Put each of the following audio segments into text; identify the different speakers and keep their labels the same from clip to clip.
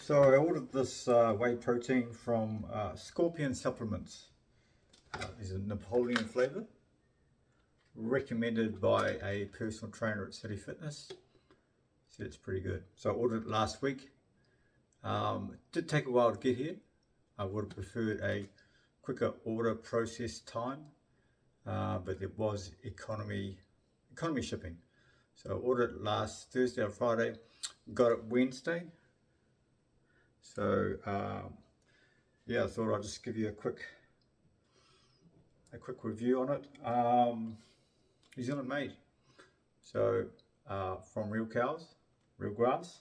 Speaker 1: So I ordered this whey protein from Scorpion Supplements. These are Neapolitan flavour, recommended by a personal trainer at City Fitness. Said it's pretty good. So I ordered it last week. It did take a while to get here. I would have preferred a quicker order process time, but there was economy shipping. So I ordered it last Thursday or Friday, got it Wednesday. So yeah, I thought I'd just give you a quick review on it. New Zealand made, so from real cows, real grass,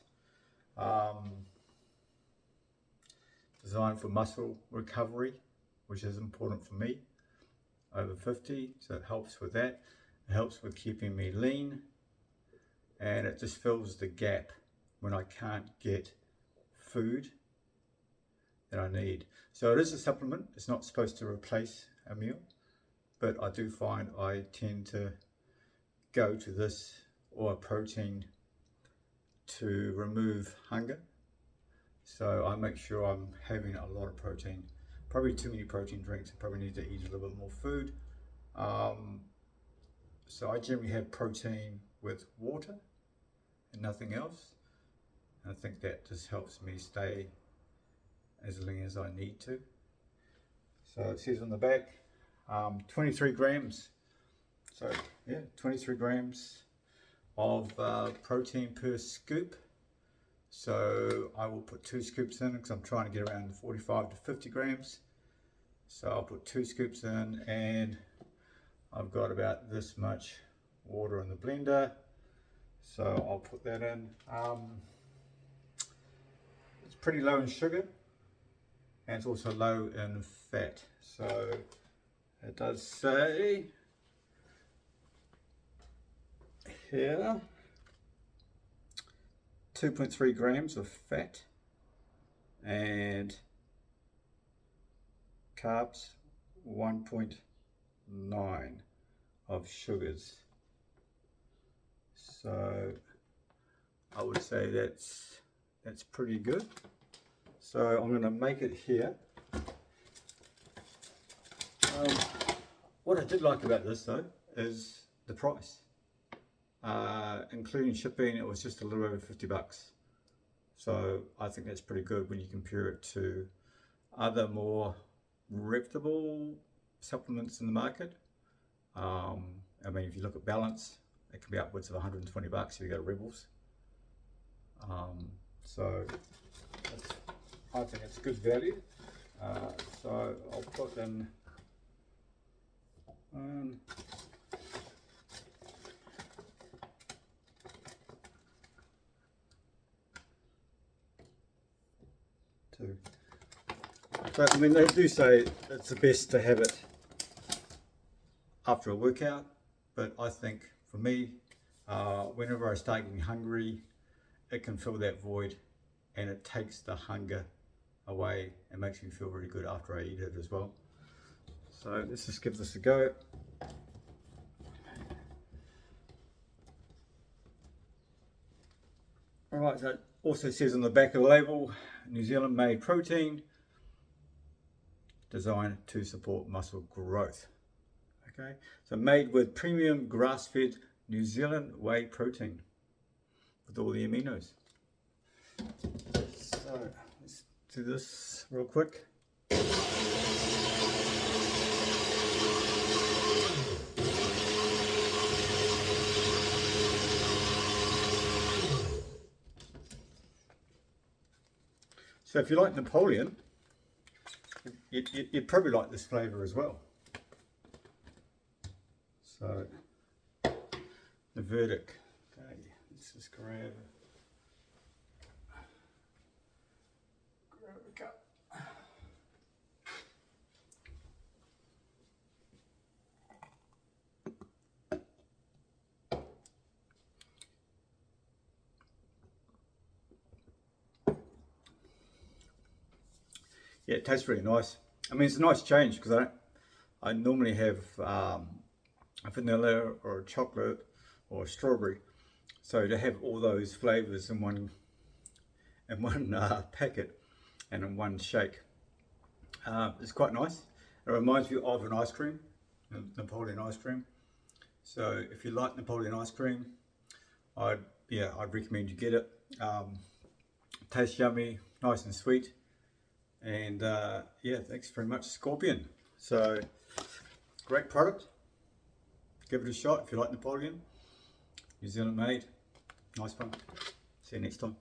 Speaker 1: designed for muscle recovery, which is important for me over 50, so it helps with that. It helps with keeping me lean, and it just fills the gap when I can't get food that I need. So it is a supplement. It's not supposed to replace a meal, but I do find I tend to go to this or a protein to remove hunger. So I make sure I'm having a lot of protein. Probably too many protein drinks. I probably need to eat a little bit more food. So I generally have protein with water and nothing else. I think that just helps me stay as lean as I need to. So it says on the back, 23 grams. So yeah, 23 grams of protein per scoop. So I will put 2 scoops in because I'm trying to get around 45 to 50 grams. So I'll put 2 scoops in, and I've got about this much water in the blender. So I'll put that in. It's pretty low in sugar, and it's also low in fat. So it does say here 2.3 grams of fat and carbs 1.9 of sugars. So I would say that's pretty good. So I'm going to make it here. What I did like about this though is the price. Including shipping, it was just a little over 50 bucks. So I think that's pretty good when you compare it to other more reputable supplements in the market. I mean, if you look at Balance, it can be upwards of 120 bucks if you go to Rebels. So I think it's good value. So I'll put in one, two. So I mean, they do say it's the best to have it after a workout, but I think for me, whenever I start getting hungry, it can fill that void, and it takes the hunger away and makes me feel really good after I eat it as well. So let's just give this a go. Alright, so it also says on the back of the label, New Zealand made protein, designed to support muscle growth. Okay, so made with premium grass-fed New Zealand whey protein with all the aminos. So let's do this real quick. So if you like Napoleon, you'd probably like this flavour as well. So the verdict. Okay, let's just grab a cup. Yeah, it tastes really nice. I mean, it's a nice change because I normally have a vanilla or a chocolate or a strawberry. So to have all those flavors in in one packet and in one shake. It's quite nice. It reminds me of an ice cream, Napoleon ice cream. So if you like Napoleon ice cream, I'd recommend you get it. Tastes yummy, nice and sweet, and yeah, thanks very much, Scorpion. So great product. Give it a shot if you like Napoleon. New Zealand made. Nice one. See you next time.